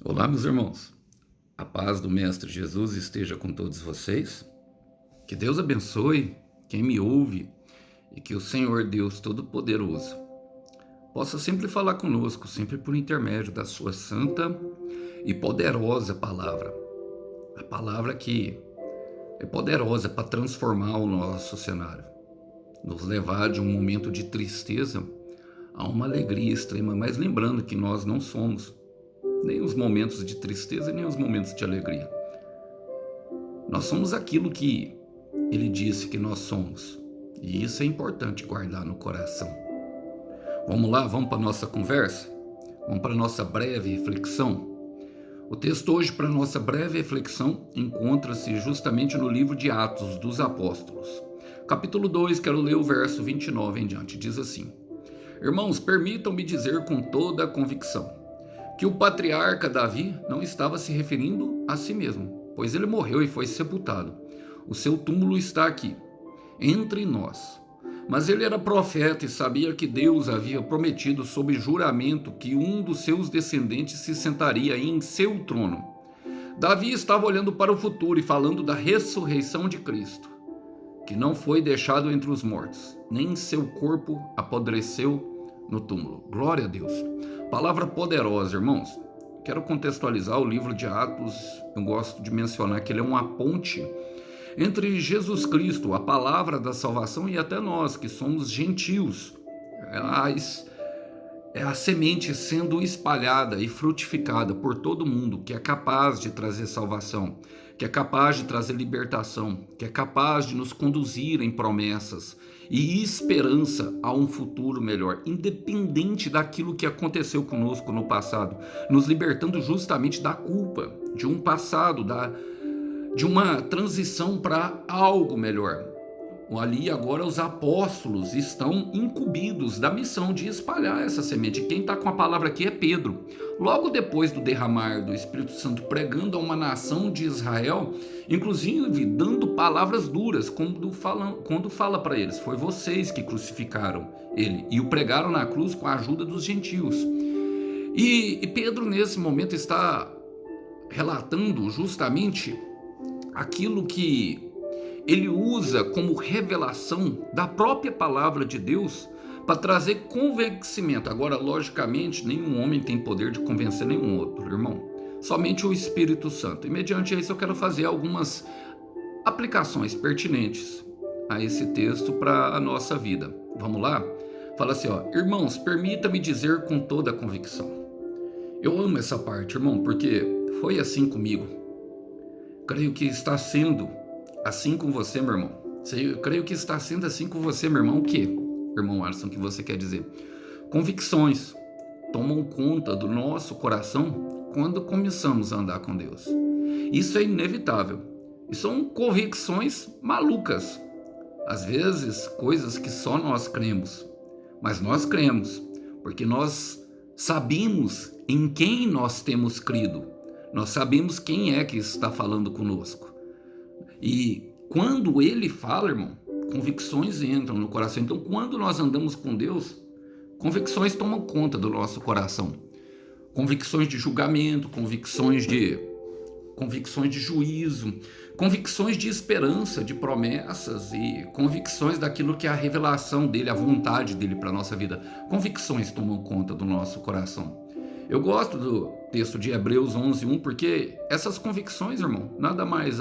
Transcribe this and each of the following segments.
Olá, meus irmãos. A paz do Mestre Jesus esteja com todos vocês. Que Deus abençoe quem me ouve e que o Senhor Deus Todo-Poderoso possa sempre falar conosco, sempre por intermédio da sua santa e poderosa palavra. A palavra que é poderosa para transformar o nosso cenário, nos levar de um momento de tristeza a uma alegria extrema, mas lembrando que nós não somos nem os momentos de tristeza, nem os momentos de alegria. Nós somos aquilo que Ele disse que nós somos. E isso é importante guardar no coração. Vamos lá, vamos para a nossa conversa? Vamos para a nossa breve reflexão? O texto hoje para a nossa breve reflexão encontra-se justamente no livro de Atos dos Apóstolos. Capítulo 2, quero ler o verso 29 em diante. Diz assim: Irmãos, permitam-me dizer com toda a convicção que o patriarca Davi não estava se referindo a si mesmo, pois ele morreu e foi sepultado. O seu túmulo está aqui, entre nós. Mas ele era profeta e sabia que Deus havia prometido sob juramento que um dos seus descendentes se sentaria em seu trono. Davi estava olhando para o futuro e falando da ressurreição de Cristo, que não foi deixado entre os mortos, nem seu corpo apodreceu no túmulo. Glória a Deus. Palavra poderosa, irmãos. Quero contextualizar o livro de Atos. Eu gosto de mencionar que ele é uma ponte entre Jesus Cristo, a palavra da salvação, e até nós, que somos gentios. É a semente sendo espalhada e frutificada por todo mundo, que é capaz de trazer salvação, que é capaz de trazer libertação, que é capaz de nos conduzir em promessas e esperança a um futuro melhor, independente daquilo que aconteceu conosco no passado, nos libertando justamente da culpa de um passado, de uma transição para algo melhor. Ali agora os apóstolos estão incumbidos da missão de espalhar essa semente. Quem está com a palavra aqui é Pedro. Logo depois do derramar do Espírito Santo, pregando a uma nação de Israel, inclusive dando palavras duras, quando fala para eles: foi vocês que crucificaram ele e o pregaram na cruz com a ajuda dos gentios. E Pedro nesse momento está relatando justamente aquilo que ele usa como revelação da própria palavra de Deus para trazer convencimento. Agora, logicamente, nenhum homem tem poder de convencer nenhum outro, irmão. Somente o Espírito Santo. E mediante isso eu quero fazer algumas aplicações pertinentes a esse texto para a nossa vida. Vamos lá? Fala assim, ó: Irmãos, permita-me dizer com toda a convicção. Eu amo essa parte, irmão, porque foi assim comigo. Creio que está sendo assim com você, meu irmão. Eu creio que está sendo assim com você, meu irmão. O que, irmão Alisson, que você quer dizer? Convicções tomam conta do nosso coração quando começamos a andar com Deus. Isso é inevitável. E são convicções malucas. Às vezes, coisas que só nós cremos. Mas nós cremos, porque nós sabemos em quem nós temos crido. Nós sabemos quem é que está falando conosco. E quando ele fala, irmão, convicções entram no coração. Então, quando nós andamos com Deus, convicções tomam conta do nosso coração. Convicções de julgamento, convicções de juízo, convicções de esperança, de promessas e convicções daquilo que é a revelação dele, a vontade dele para a nossa vida. Convicções tomam conta do nosso coração. Eu gosto do texto de Hebreus 11:1, porque essas convicções, irmão, nada mais,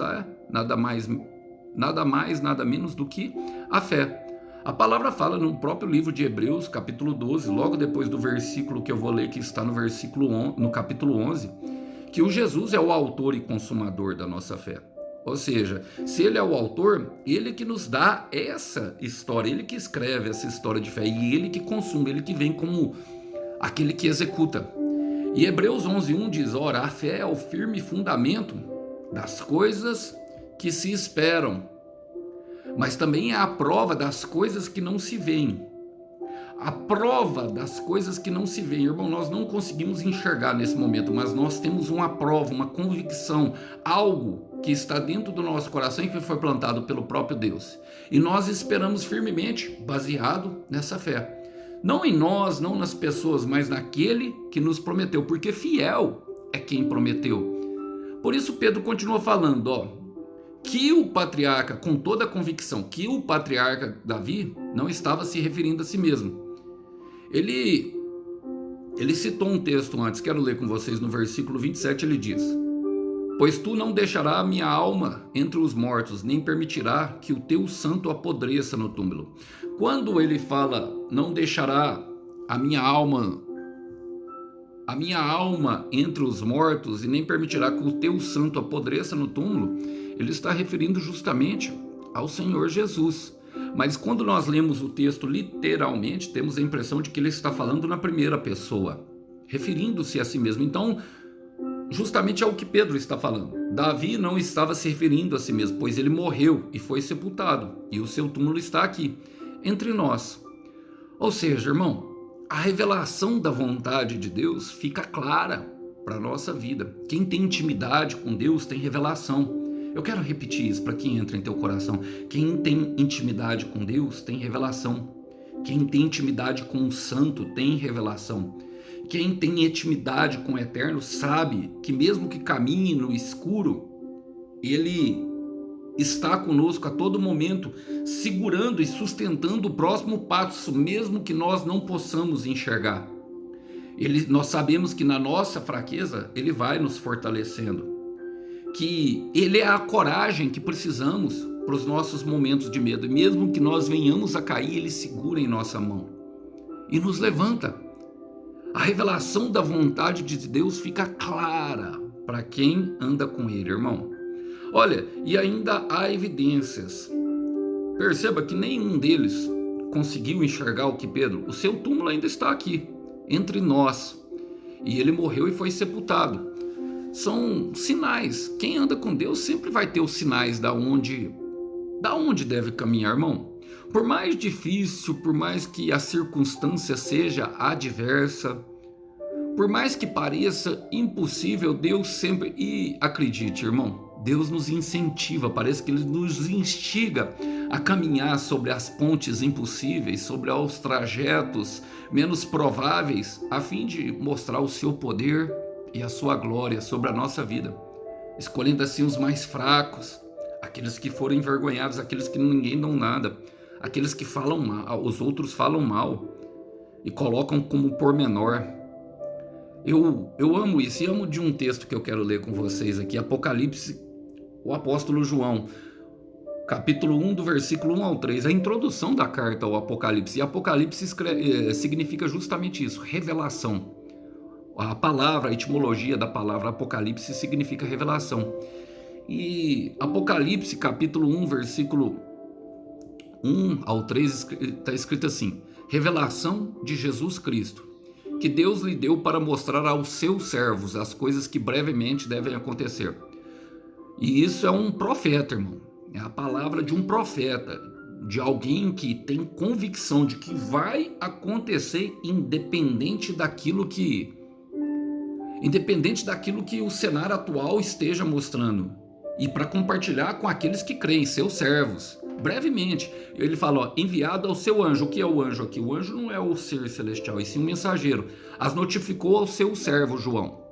nada menos do que a fé. A palavra fala no próprio livro de Hebreus, capítulo 12, logo depois do versículo que eu vou ler, que está no capítulo 11, que o Jesus é o autor e consumador da nossa fé. Ou seja, se ele é o autor, ele que nos dá essa história, ele que escreve essa história de fé, e ele que consuma, ele que vem como aquele que executa. E Hebreus 11:1 diz: ora, a fé é o firme fundamento das coisas que se esperam, mas também é a prova das coisas que não se veem. A prova das coisas que não se veem. Irmão, nós não conseguimos enxergar nesse momento, mas nós temos uma prova, uma convicção, algo que está dentro do nosso coração e que foi plantado pelo próprio Deus. E nós esperamos firmemente, baseado nessa fé. Não em nós, não nas pessoas, mas naquele que nos prometeu, porque fiel é quem prometeu. Por isso Pedro continua falando, que o patriarca, com toda a convicção, que o patriarca Davi não estava se referindo a si mesmo. Ele citou um texto antes, quero ler com vocês no versículo 27, ele diz: pois tu não deixarás a minha alma entre os mortos, nem permitirá que o teu santo apodreça no túmulo. Quando ele fala, não deixará a minha alma entre os mortos e nem permitirá que o teu santo apodreça no túmulo, ele está referindo justamente ao Senhor Jesus. Mas quando nós lemos o texto literalmente, temos a impressão de que ele está falando na primeira pessoa, referindo-se a si mesmo. Então, justamente é o que Pedro está falando. Davi não estava se referindo a si mesmo, pois ele morreu e foi sepultado, e o seu túmulo está aqui, entre nós. Ou seja, irmão, a revelação da vontade de Deus fica clara para a nossa vida. Quem tem intimidade com Deus tem revelação. Eu quero repetir isso para quem entra em teu coração. Quem tem intimidade com Deus tem revelação. Quem tem intimidade com o Santo tem revelação. Quem tem intimidade com o Eterno sabe que mesmo que caminhe no escuro, Ele está conosco a todo momento, segurando e sustentando o próximo passo, mesmo que nós não possamos enxergar. Nós sabemos que na nossa fraqueza, Ele vai nos fortalecendo. Que Ele é a coragem que precisamos para os nossos momentos de medo. E mesmo que nós venhamos a cair, Ele segura em nossa mão e nos levanta. A revelação da vontade de Deus fica clara para quem anda com Ele, irmão. Olha, e ainda há evidências. Perceba que nenhum deles conseguiu enxergar o que Pedro. O seu túmulo ainda está aqui, entre nós. E ele morreu e foi sepultado. São sinais. Quem anda com Deus sempre vai ter os sinais da onde deve caminhar, irmão. Por mais difícil, por mais que a circunstância seja adversa, por mais que pareça impossível, Deus sempre... E acredite, irmão, Deus nos incentiva, parece que Ele nos instiga a caminhar sobre as pontes impossíveis, sobre os trajetos menos prováveis, a fim de mostrar o seu poder e a sua glória sobre a nossa vida, escolhendo assim os mais fracos, aqueles que foram envergonhados, aqueles que ninguém dão nada, aqueles que falam mal, os outros falam mal e colocam como pormenor. Eu amo isso, e amo de um texto que eu quero ler com vocês aqui, Apocalipse, o apóstolo João, capítulo 1, do versículo 1 ao 3, a introdução da carta ao Apocalipse. E Apocalipse significa justamente isso, revelação. A palavra, a etimologia da palavra Apocalipse significa revelação. E Apocalipse, capítulo 1, versículo 1 ao 3, está escrito assim: revelação de Jesus Cristo, que Deus lhe deu para mostrar aos seus servos as coisas que brevemente devem acontecer. E isso é um profeta, irmão. É a palavra de um profeta, de alguém que tem convicção de que vai acontecer independente daquilo que o cenário atual esteja mostrando. E para compartilhar com aqueles que creem, seus servos. Brevemente, ele fala, enviado ao seu anjo. O que é o anjo aqui? O anjo não é o ser celestial, e sim um mensageiro. As notificou ao seu servo João,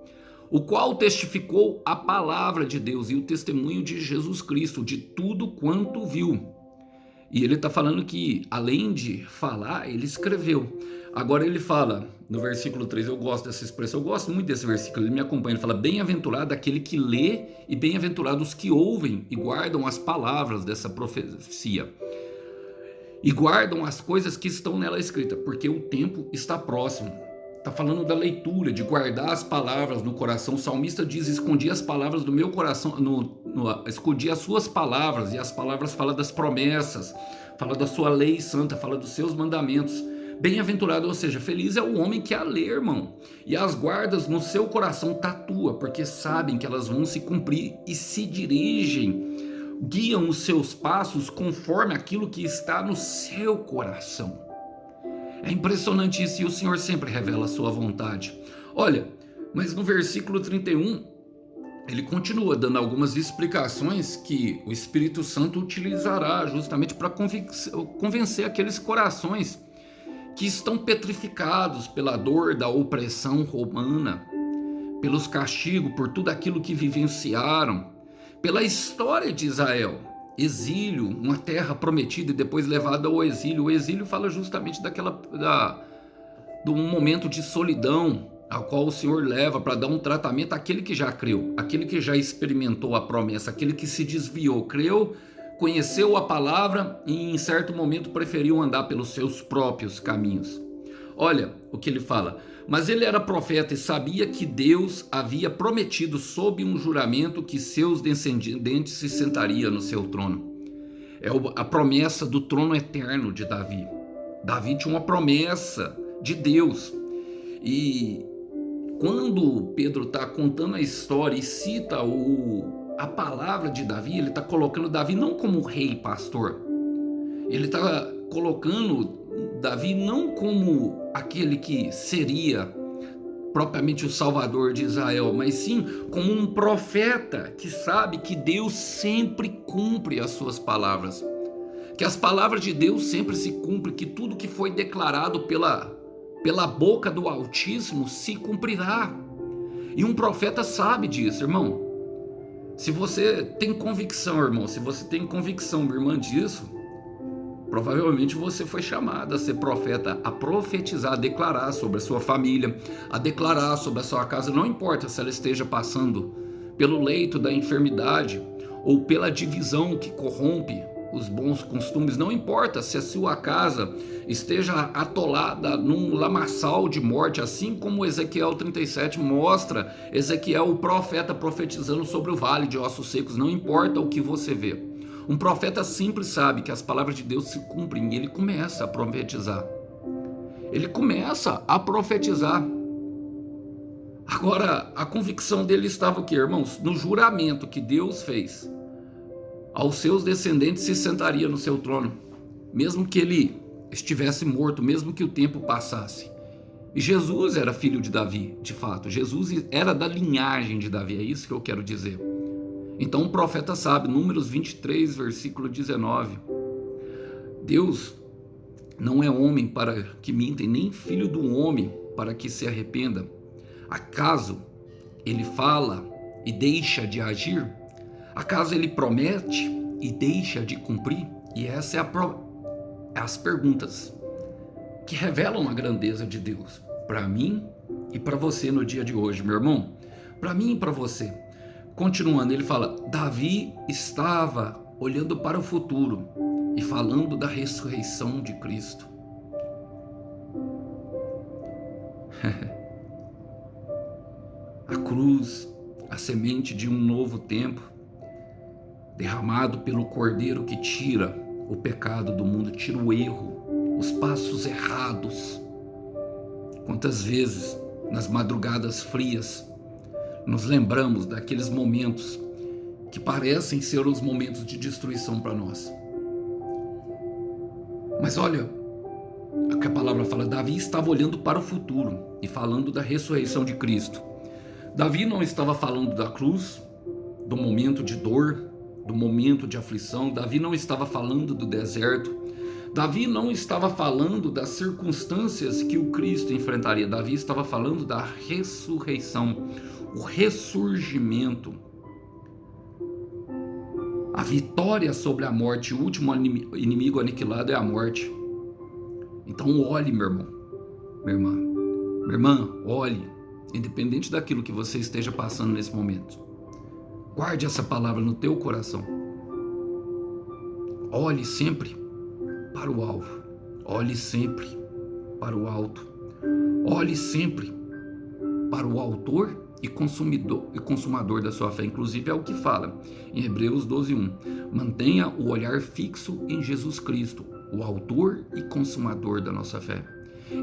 o qual testificou a palavra de Deus e o testemunho de Jesus Cristo, de tudo quanto viu. E ele está falando que, além de falar, ele escreveu. Agora ele fala, no versículo 3, eu gosto dessa expressão, eu gosto muito desse versículo, ele me acompanha, ele fala, bem-aventurado aquele que lê e bem-aventurados os que ouvem e guardam as palavras dessa profecia. E guardam as coisas que estão nela escritas, porque o tempo está próximo. Está falando da leitura, de guardar as palavras no coração. O salmista diz, escondi as palavras do meu coração, escondi as suas palavras, e as palavras falam das promessas, fala da sua lei santa, fala dos seus mandamentos. Bem-aventurado, ou seja, feliz é o homem que a lê, irmão, e as guardas no seu coração tatua, porque sabem que elas vão se cumprir e se dirigem, guiam os seus passos conforme aquilo que está no seu coração. É impressionante isso, e o Senhor sempre revela a sua vontade. Olha, mas no versículo 31, ele continua dando algumas explicações que o Espírito Santo utilizará justamente para convencer aqueles corações que estão petrificados pela dor da opressão romana, pelos castigos, por tudo aquilo que vivenciaram, pela história de Israel. Exílio, uma terra prometida e depois levada ao exílio. O exílio fala justamente de um momento de solidão, ao qual o Senhor leva para dar um tratamento àquele que já creu, aquele que já experimentou a promessa, aquele que se desviou, creu, conheceu a palavra e em certo momento preferiu andar pelos seus próprios caminhos. Olha o que ele fala: mas ele era profeta e sabia que Deus havia prometido sob um juramento que seus descendentes se sentariam no seu trono. É a promessa do trono eterno de Davi. Davi tinha uma promessa de Deus. E quando Pedro está contando a história e cita a palavra de Davi, ele está colocando Davi não como rei pastor. Ele está colocando Davi não como aquele que seria propriamente o salvador de Israel, mas sim como um profeta que sabe que Deus sempre cumpre as suas palavras, que as palavras de Deus sempre se cumprem, que tudo que foi declarado pela boca do Altíssimo se cumprirá. E um profeta sabe disso, irmão. Se você tem convicção, irmão, se você tem convicção, minha irmã, disso, provavelmente você foi chamado a ser profeta, a profetizar, a declarar sobre a sua família, a declarar sobre a sua casa. Não importa se ela esteja passando pelo leito da enfermidade ou pela divisão que corrompe os bons costumes. Não importa se a sua casa esteja atolada num lamaçal de morte, assim como Ezequiel 37 mostra Ezequiel, o profeta, profetizando sobre o vale de ossos secos. Não importa o que você vê. Um profeta simples sabe que as palavras de Deus se cumprem e ele começa a profetizar. Ele começa a profetizar. Agora, a convicção dele estava o quê, irmãos? No juramento que Deus fez. Aos seus descendentes se sentaria no seu trono, mesmo que ele estivesse morto, mesmo que o tempo passasse. E Jesus era filho de Davi, de fato. Jesus era da linhagem de Davi, é isso que eu quero dizer. Então o profeta sabe, Números 23, versículo 19. Deus não é homem para que minta, e nem filho do homem para que se arrependa. Acaso ele fala e deixa de agir? Acaso ele promete e deixa de cumprir? E essa é as perguntas que revelam a grandeza de Deus para mim e para você no dia de hoje, meu irmão. Para mim e para você. Continuando, ele fala: Davi estava olhando para o futuro e falando da ressurreição de Cristo. A cruz, a semente de um novo tempo, derramado pelo Cordeiro que tira o pecado do mundo, tira o erro, os passos errados. Quantas vezes, nas madrugadas frias, nos lembramos daqueles momentos que parecem ser os momentos de destruição para nós. Mas olha o que a palavra fala: Davi estava olhando para o futuro e falando da ressurreição de Cristo. Davi não estava falando da cruz, do momento de dor, do momento de aflição. Davi não estava falando do deserto. Davi não estava falando das circunstâncias que o Cristo enfrentaria. Davi estava falando da ressurreição, o ressurgimento, a vitória sobre a morte. O último inimigo aniquilado é a morte. Então olhe, meu irmão, minha irmã, olhe, independente daquilo que você esteja passando nesse momento. Guarde essa palavra no teu coração. Olhe sempre para o alvo. Olhe sempre para o alto. Olhe sempre para o autor e consumador da sua fé. Inclusive é o que fala em Hebreus 12:1. Mantenha o olhar fixo em Jesus Cristo, o autor e consumador da nossa fé.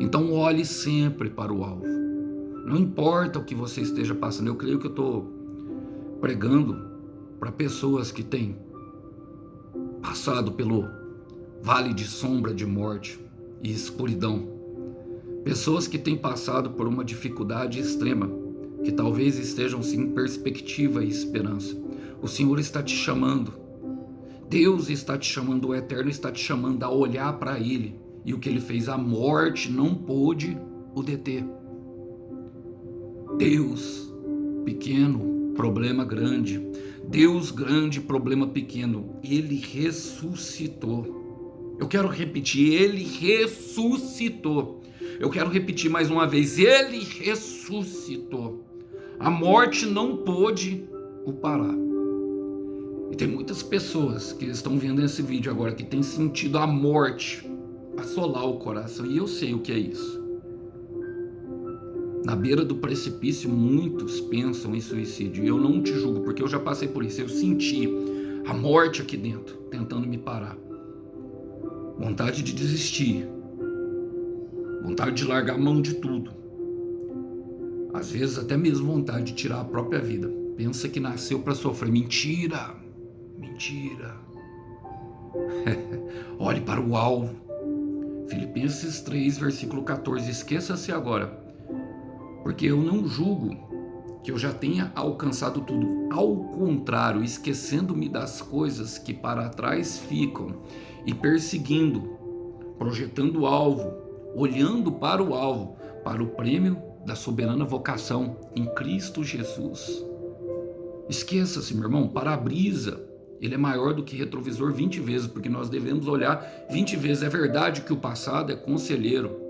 Então olhe sempre para o alvo. Não importa o que você esteja passando. Eu creio que eu estou pregando para pessoas que têm passado pelo vale de sombra de morte e escuridão. Pessoas que têm passado por uma dificuldade extrema, que talvez estejam sem perspectiva e esperança. O Senhor está te chamando. Deus está te chamando, o Eterno está te chamando a olhar para Ele. E o que Ele fez, a morte não pôde o deter. Deus pequeno, problema grande. Deus grande, problema pequeno. Ele ressuscitou. Eu quero repetir, ele ressuscitou. Eu quero repetir mais uma vez, ele ressuscitou. A morte não pôde o parar. E tem muitas pessoas que estão vendo esse vídeo agora que têm sentido a morte assolar o coração. E eu sei o que é isso. Na beira do precipício, muitos pensam em suicídio. E eu não te julgo, porque eu já passei por isso. Eu senti a morte aqui dentro, tentando me parar. Vontade de desistir. Vontade de largar a mão de tudo. Às vezes até mesmo vontade de tirar a própria vida. Pensa que nasceu para sofrer. Mentira! Mentira! Olhe para o alvo. Filipenses 3, versículo 14. Esqueça-se agora. Porque eu não julgo que eu já tenha alcançado tudo. Ao contrário, esquecendo-me das coisas que para trás ficam e perseguindo, projetando o alvo, olhando para o alvo, para o prêmio da soberana vocação em Cristo Jesus. Esqueça-se, meu irmão, para-brisa, ele é maior do que retrovisor 20 vezes, porque nós devemos olhar 20 vezes. É verdade que o passado é conselheiro,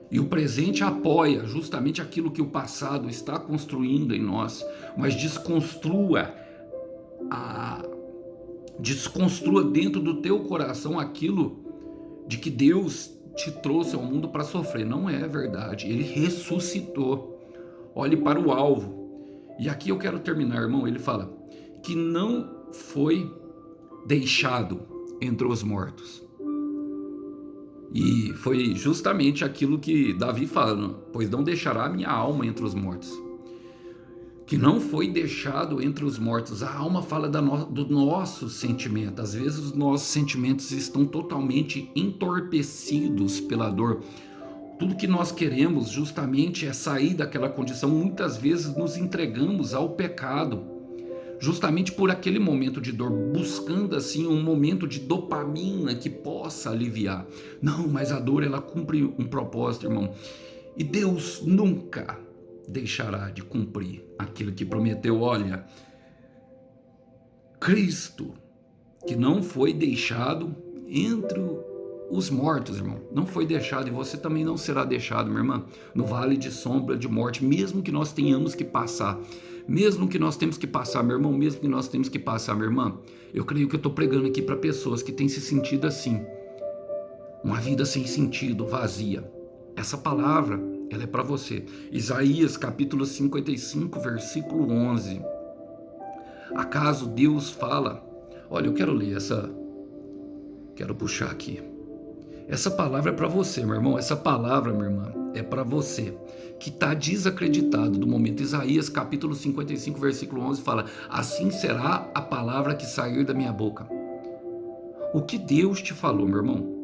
e o presente apoia justamente aquilo que o passado está construindo em nós, mas desconstrua dentro do teu coração aquilo de que Deus te trouxe ao mundo para sofrer. Não é verdade, ele ressuscitou. Olhe para o alvo. E aqui eu quero terminar, irmão. Ele fala que não foi deixado entre os mortos. E foi justamente aquilo que Davi fala, pois não deixará a minha alma entre os mortos. Que não foi deixado entre os mortos. A alma fala do nosso sentimento. Às vezes os nossos sentimentos estão totalmente entorpecidos pela dor. Tudo que nós queremos justamente é sair daquela condição. Muitas vezes nos entregamos ao pecado, justamente por aquele momento de dor, buscando assim um momento de dopamina que possa aliviar. Não, mas a dor ela cumpre um propósito, irmão. E Deus nunca deixará de cumprir aquilo que prometeu. Olha, Cristo, que não foi deixado entre os mortos, irmão, não foi deixado, e você também não será deixado, minha irmã, no vale de sombra de morte, mesmo que nós tenhamos que passar. Mesmo que nós temos que passar, meu irmão, mesmo que nós temos que passar, minha irmã, eu creio que eu estou pregando aqui para pessoas que têm se sentido assim, uma vida sem sentido, vazia. Essa palavra, ela é para você. Isaías capítulo 55, versículo 11. Acaso Deus fala? Olha, eu quero ler quero puxar aqui. Essa palavra é para você, meu irmão. Essa palavra, minha irmã, é para você que está desacreditado do momento. Isaías capítulo 55, versículo 11 fala: assim será a palavra que sair da minha boca. O que Deus te falou, meu irmão?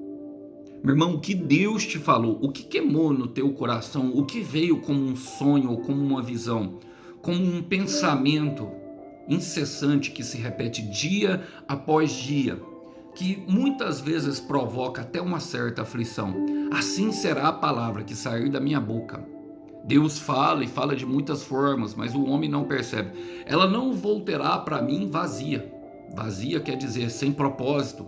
Meu irmão, o que Deus te falou? O que queimou no teu coração? O que veio como um sonho ou como uma visão? Como um pensamento incessante que se repete dia após dia, que muitas vezes provoca até uma certa aflição. Assim será a palavra que sair da minha boca. Deus fala e fala de muitas formas, mas o homem não percebe. Ela não voltará para mim vazia. Vazia quer dizer sem propósito.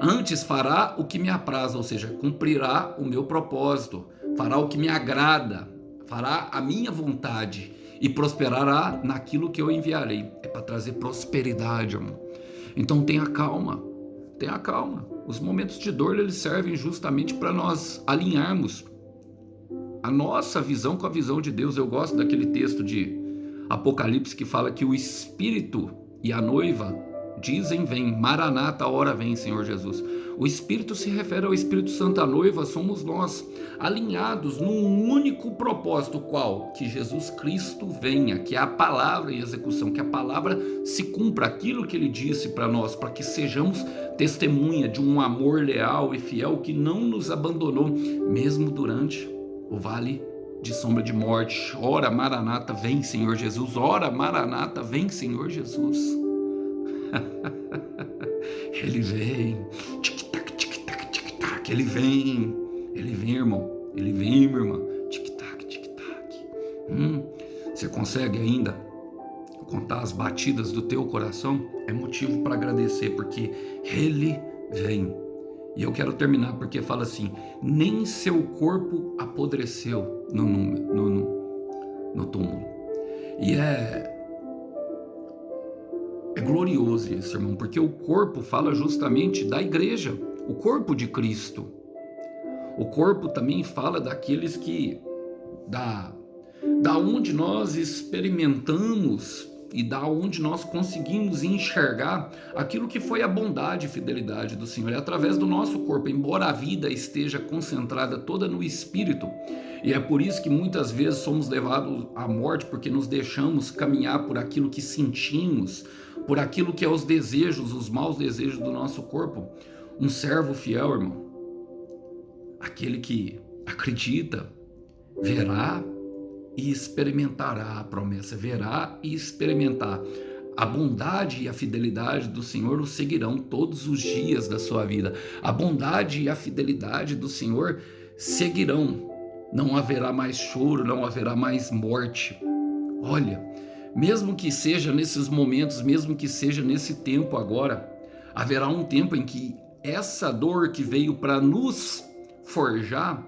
Antes fará o que me apraz, ou seja, cumprirá o meu propósito, fará o que me agrada, fará a minha vontade e prosperará naquilo que eu enviarei. É para trazer prosperidade, irmão. Então tenha calma. Tenha calma. Os momentos de dor eles servem justamente para nós alinharmos a nossa visão com a visão de Deus. Eu gosto daquele texto de Apocalipse que fala que o Espírito e a noiva dizem: vem, Maranata, a hora vem, Senhor Jesus. O Espírito se refere ao Espírito Santo, a noiva somos nós, alinhados num único propósito, qual? Que Jesus Cristo venha, que é a palavra em execução, que a palavra se cumpra, aquilo que Ele disse para nós, para que sejamos testemunha de um amor leal e fiel que não nos abandonou, mesmo durante o vale de sombra de morte. Ora, Maranata, vem, Senhor Jesus. Ora, Maranata, vem, Senhor Jesus. Ele vem, tic-tac, tic-tac, tic-tac, ele vem, irmão, ele vem, minha irmã, tic-tac, tic-tac. Você consegue ainda contar as batidas do teu coração? É motivo para agradecer, porque Ele vem. E eu quero terminar porque fala assim: nem seu corpo apodreceu no túmulo. E é glorioso isso, irmão, porque o corpo fala justamente da igreja, o corpo de Cristo. O corpo também fala daqueles que, da onde nós experimentamos e da onde nós conseguimos enxergar aquilo que foi a bondade e fidelidade do Senhor. É através do nosso corpo, embora a vida esteja concentrada toda no Espírito, e é por isso que muitas vezes somos levados à morte, porque nos deixamos caminhar por aquilo que sentimos, por aquilo que é os desejos, os maus desejos do nosso corpo. Um servo fiel, irmão, aquele que acredita, verá e experimentará a promessa, verá e experimentar. A bondade e a fidelidade do Senhor o seguirão todos os dias da sua vida. A bondade e a fidelidade do Senhor seguirão. Não haverá mais choro, não haverá mais morte. Olha, mesmo que seja nesses momentos, mesmo que seja nesse tempo agora, haverá um tempo em que essa dor que veio para nos forjar,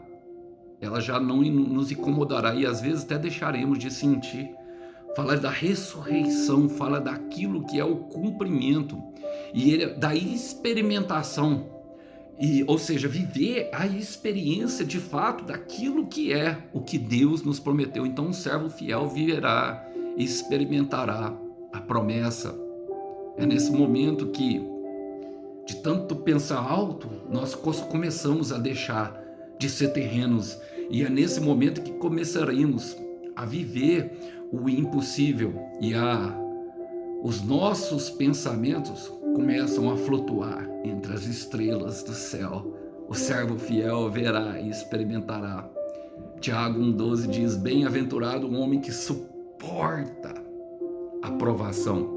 ela já não nos incomodará e às vezes até deixaremos de sentir. Fala da ressurreição, fala daquilo que é o cumprimento e da experimentação, ou seja, viver a experiência de fato daquilo que é o que Deus nos prometeu. Então um servo fiel viverá, experimentará a promessa. É nesse momento que, de tanto pensar alto, nós começamos a deixar de ser terrenos, e é nesse momento que começaremos a viver o impossível e os nossos pensamentos começam a flutuar entre as estrelas do céu. O servo fiel verá e experimentará. Tiago 1,12 diz: bem-aventurado o homem que suporta a provação,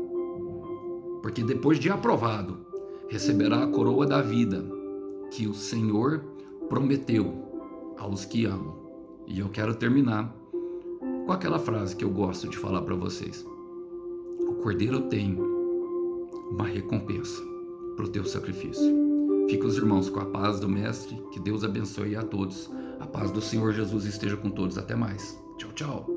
porque depois de aprovado receberá a coroa da vida que o Senhor prometeu aos que amam. E eu quero terminar com aquela frase que eu gosto de falar para vocês: o Cordeiro tem uma recompensa para o teu sacrifício. Fica os irmãos com a paz do Mestre, que Deus abençoe a todos. A paz do Senhor Jesus esteja com todos. Até mais. Tchau, tchau.